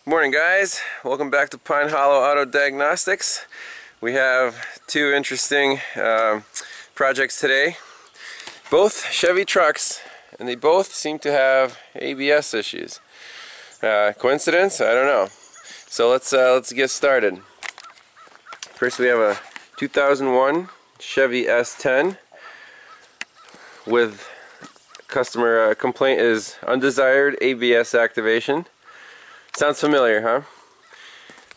Morning guys, welcome back to Pine Hollow Auto Diagnostics. We have two interesting projects today. Both Chevy trucks, and they both seem to have ABS issues. Coincidence? I don't know. So let's get started. First we have a 2001 Chevy S10 with customer complaint is undesired ABS activation. Sounds familiar, huh?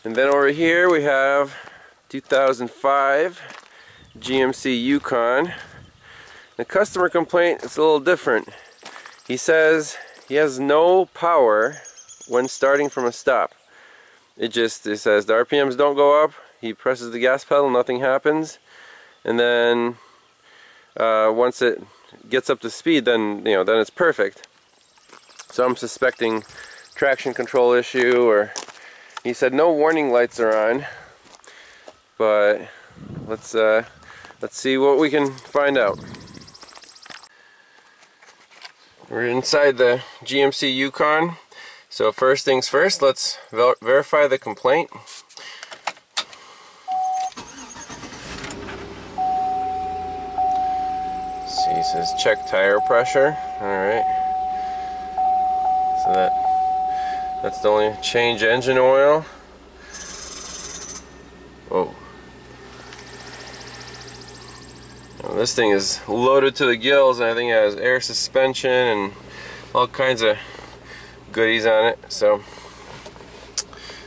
And then over here we have 2005 GMC Yukon. The customer complaint is a little different. He says he has no power when starting from a stop. It says the RPMs don't go up. He presses the gas pedal, nothing happens, and then once it gets up to speed, then then it's perfect. So I'm suspecting traction control issue, or he said no warning lights are on, but let's see what we can find out. We're inside the GMC Yukon, so first things first, let's verify the complaint. See, it says check tire pressure. Alright, so that's the only change engine oil. Whoa. Now, this thing is loaded to the gills, and I think it has air suspension and all kinds of goodies on it. So,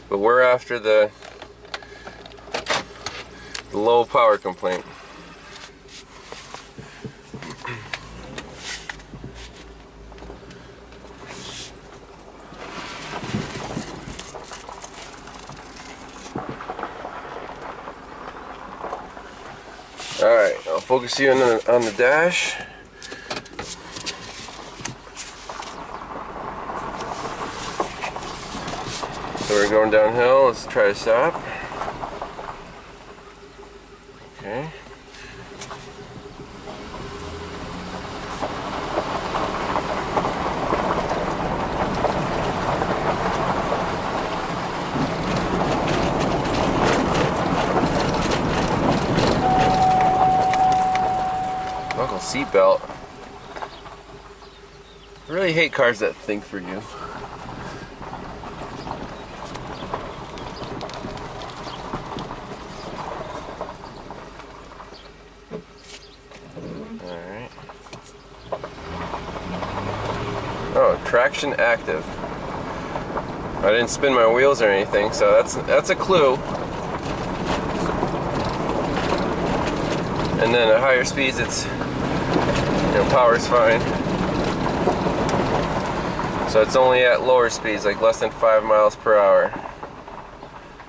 but we're after the low power complaint. Alright, I'll focus you on the dash. So we're going downhill, let's try to stop. Okay. Buckle seatbelt. I really hate cars that think for you. Alright. Oh, traction active. I didn't spin my wheels or anything, so that's a clue. And then at higher speeds, it's power's fine. So it's only at lower speeds, like less than 5 miles per hour.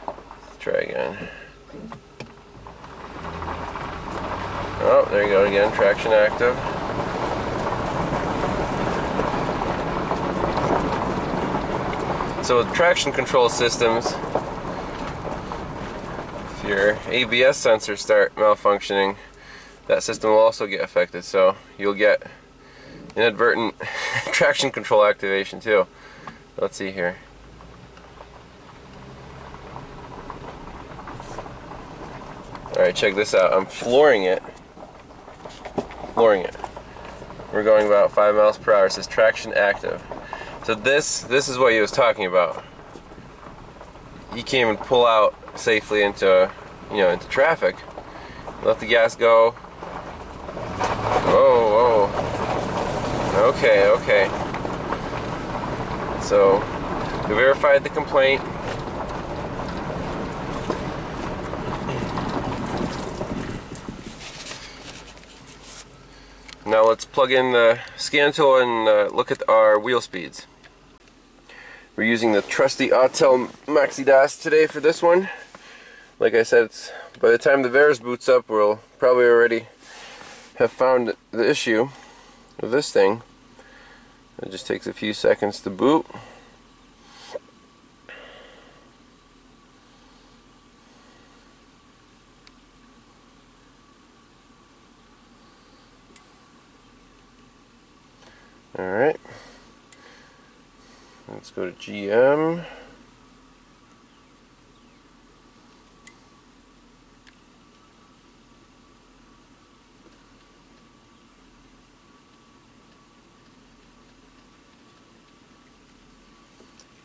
Let's try again. Oh, there you go again, traction active. So with traction control systems, if your ABS sensors start malfunctioning, that system will also get affected, so you'll get inadvertent traction control activation too. Let's see here. Alright, check this out. I'm flooring it. We're going about 5 miles per hour. It says traction active. So this is what he was talking about. You can't even pull out safely into into traffic. Let the gas go. Whoa, whoa. Okay. So we verified the complaint. Now let's plug in the scan tool and look at our wheel speeds. We're using the trusty Autel MaxiDAS today for this one. Like I said, by the time the VARS boots up, we'll probably already have found the issue with this thing. It just takes a few seconds to boot. Alright, let's go to GM.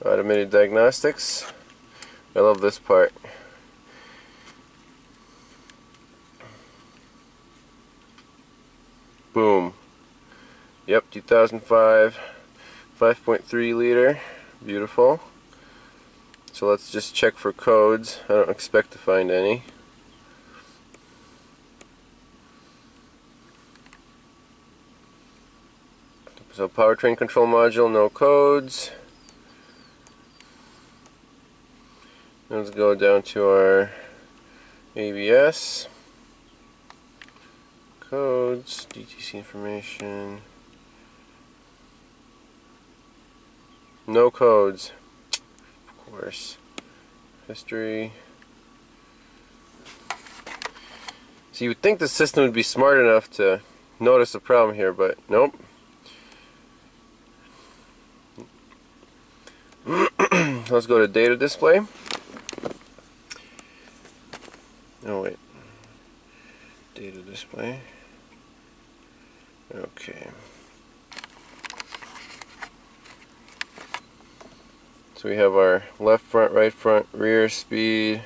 Automated diagnostics. I love this part. Boom. Yep, 2005, 5.3 liter. Beautiful. So let's just check for codes. I don't expect to find any. So powertrain control module, no codes. Let's go down to our ABS. Codes, DTC information. No codes. Of course. History. So you would think the system would be smart enough to notice the problem here, but nope. Let's go to data display. Oh wait. Data display. Okay. So we have our left front, right front, rear speed.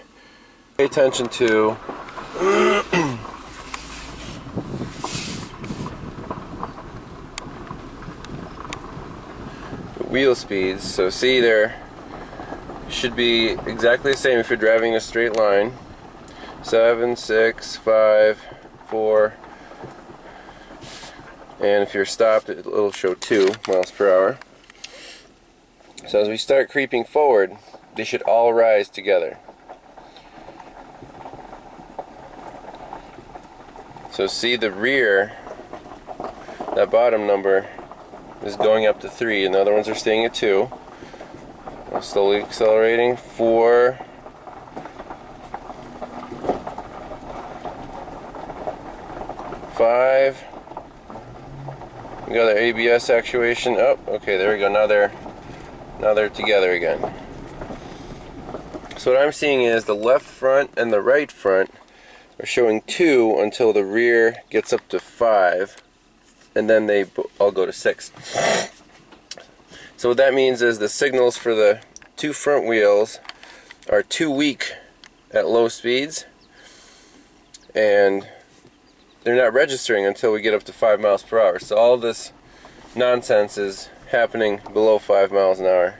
Pay attention to wheel speeds. So see, there should be exactly the same if you're driving in a straight line. 7, 6, 5, 4, and if you're stopped it'll show 2 miles per hour. So as we start creeping forward, they should all rise together. So see, the rear, that bottom number is going up to 3 and the other ones are staying at 2. I'm slowly accelerating. 4, 5. We got our ABS actuation up. Oh, okay, there we go. Now they're together again. So what I'm seeing is the left front and the right front are showing 2 until the rear gets up to 5, and then they all go to 6. So what that means is the signals for the 2 front wheels are too weak at low speeds, and they're not registering until we get up to 5 miles per hour. So all this nonsense is happening below 5 miles an hour.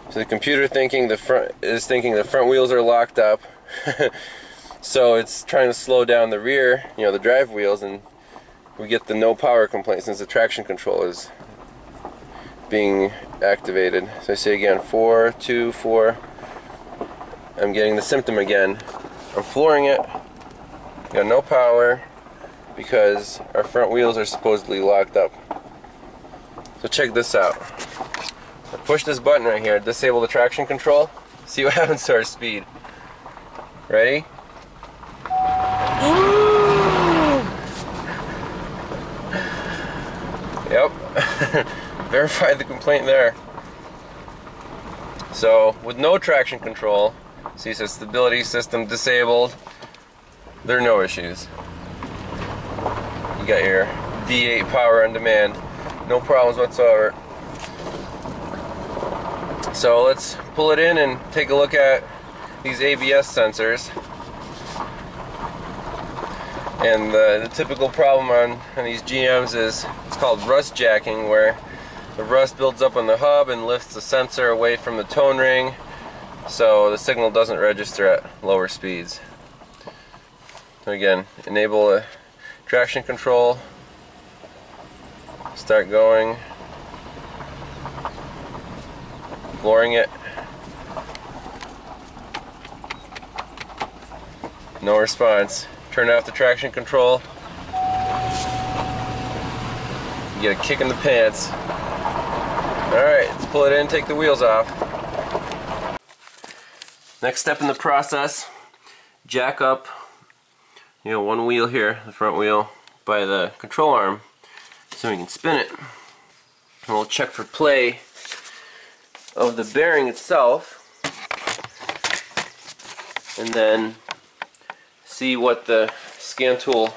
So the computer thinking the front wheels are locked up, so it's trying to slow down the rear, the drive wheels, and we get the no power complaint since the traction control is being activated. So I say again, 4, 2, 4. I'm getting the symptom again. I'm flooring it. Got no power because our front wheels are supposedly locked up. So check this out. I push this button right here, disable the traction control. See what happens to our speed. Ready? Yep. Verified the complaint there. So with no traction control, see, so stability system disabled, there are no issues. You got your V8 power on demand, no problems whatsoever. So let's pull it in and take a look at these ABS sensors. And the typical problem on these GMs is it's called rust jacking, where the rust builds up on the hub and lifts the sensor away from the tone ring, so the signal doesn't register at lower speeds. So again, enable a traction control, start going, flooring it, no response. Turn off the traction control, you get a kick in the pants. Alright, let's pull it in, take the wheels off. Next step in the process, jack up one wheel here, the front wheel, by the control arm so we can spin it. And we'll check for play of the bearing itself, and then see what the scan tool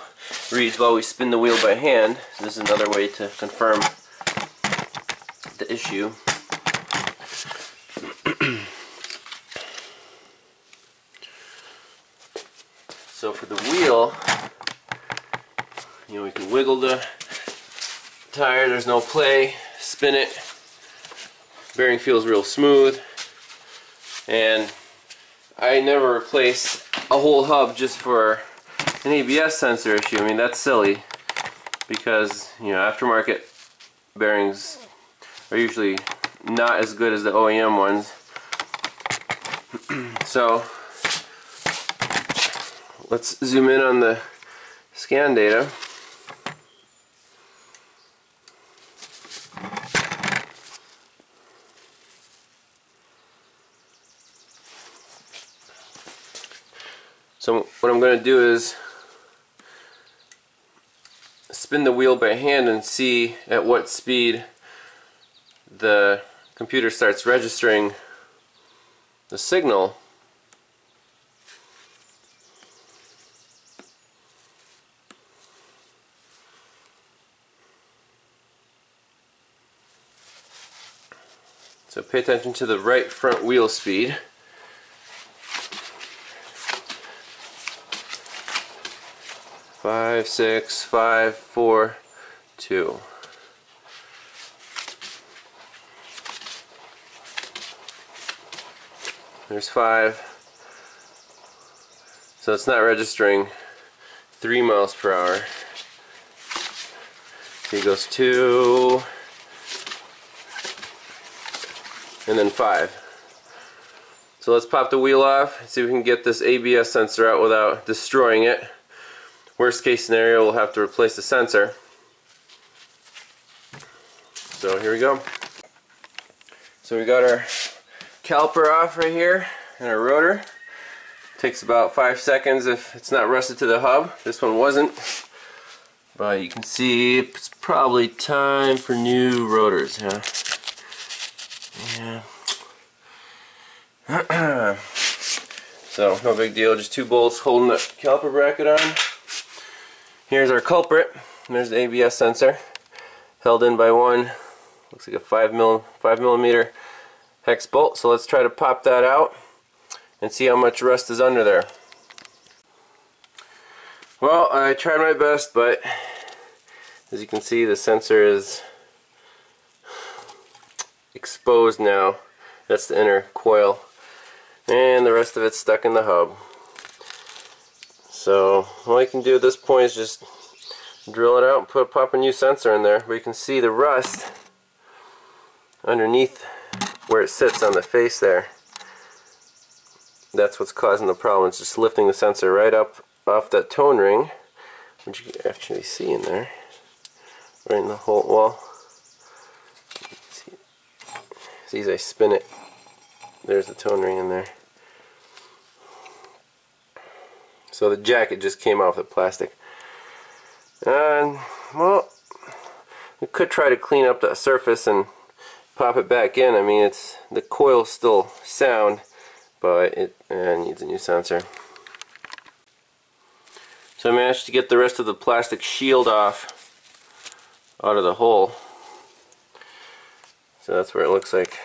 reads while we spin the wheel by hand. So this is another way to confirm the issue. So for the wheel, you know, we can wiggle the tire, there's no play, spin it, bearing feels real smooth, and I never replace a whole hub just for an ABS sensor issue. I mean, that's silly, because, you know, aftermarket bearings are usually not as good as the OEM ones. So let's zoom in on the scan data. So what I'm going to do is spin the wheel by hand and see at what speed the computer starts registering the signal. So pay attention to the right front wheel speed. Five, 6, 5, 4, 2. There's 5. So it's not registering 3 miles per hour. Here goes 2, and then 5. So let's pop the wheel off and see if we can get this ABS sensor out without destroying it. Worst case scenario, we'll have to replace the sensor. So here we go. So we got our caliper off right here and our rotor. Takes about 5 seconds if it's not rusted to the hub. This one wasn't. But you can see it's probably time for new rotors, yeah. Yeah. So no big deal, just 2 bolts holding the caliper bracket on. Here's our culprit. There's the ABS sensor, held in by one, looks like a 5 millimeter hex bolt. So let's try to pop that out and see how much rust is under there. Well, I tried my best, but as you can see, the sensor is exposed now. That's the inner coil, and the rest of it's stuck in the hub. So all I can do at this point is just drill it out and pop a new sensor in there. But you can see the rust underneath where it sits on the face there. That's what's causing the problem. It's just lifting the sensor right up off that tone ring, which you can actually see in there, right in the hole wall. See as I spin it, there's the tone ring in there. So the jacket just came off the plastic. And, well, we could try to clean up that surface and pop it back in. I mean, the coil's still sound, but it needs a new sensor. So I managed to get the rest of the plastic shield off out of the hole. So that's where it looks like.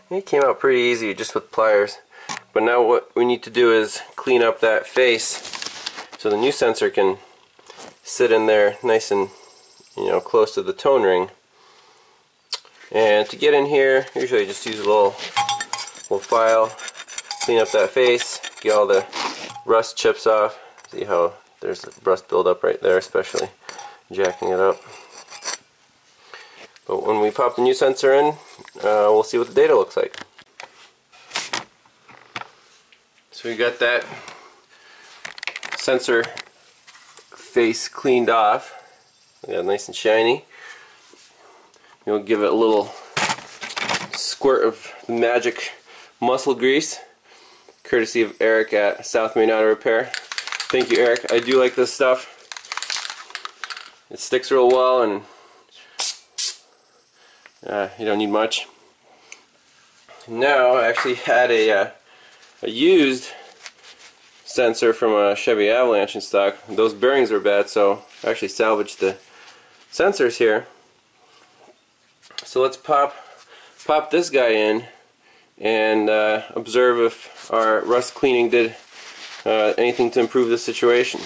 It came out pretty easy just with pliers. But now what we need to do is clean up that face so the new sensor can sit in there nice and, you know, close to the tone ring. And to get in here, usually I just use a little file, clean up that face, get all the rust chips off. See how there's rust buildup right there, especially jacking it up. But when we pop the new sensor in, we'll see what the data looks like. So we got that sensor face cleaned off. We got it nice and shiny. We'll give it a little squirt of magic muscle grease, courtesy of Eric at South Main Auto Repair. Thank you, Eric. I do like this stuff. It sticks real well, and you don't need much. Now I actually had a used sensor from a Chevy Avalanche in stock. Those bearings were bad, so I actually salvaged the sensors here. So let's pop this guy in and observe if our rust cleaning did anything to improve the situation.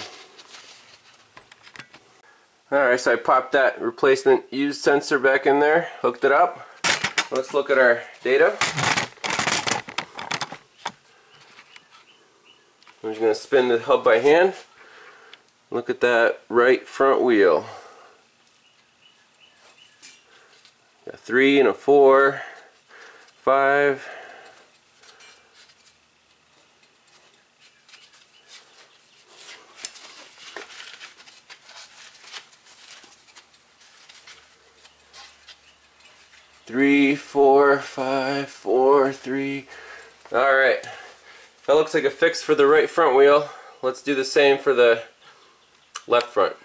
Alright, so I popped that replacement used sensor back in there, hooked it up. Let's look at our data. I'm just going to spin the hub by hand. Look at that right front wheel. Got a 3 and a 4, 5. Three, 4, 5, 4, 3. Alright. That looks like a fix for the right front wheel. Let's do the same for the left front.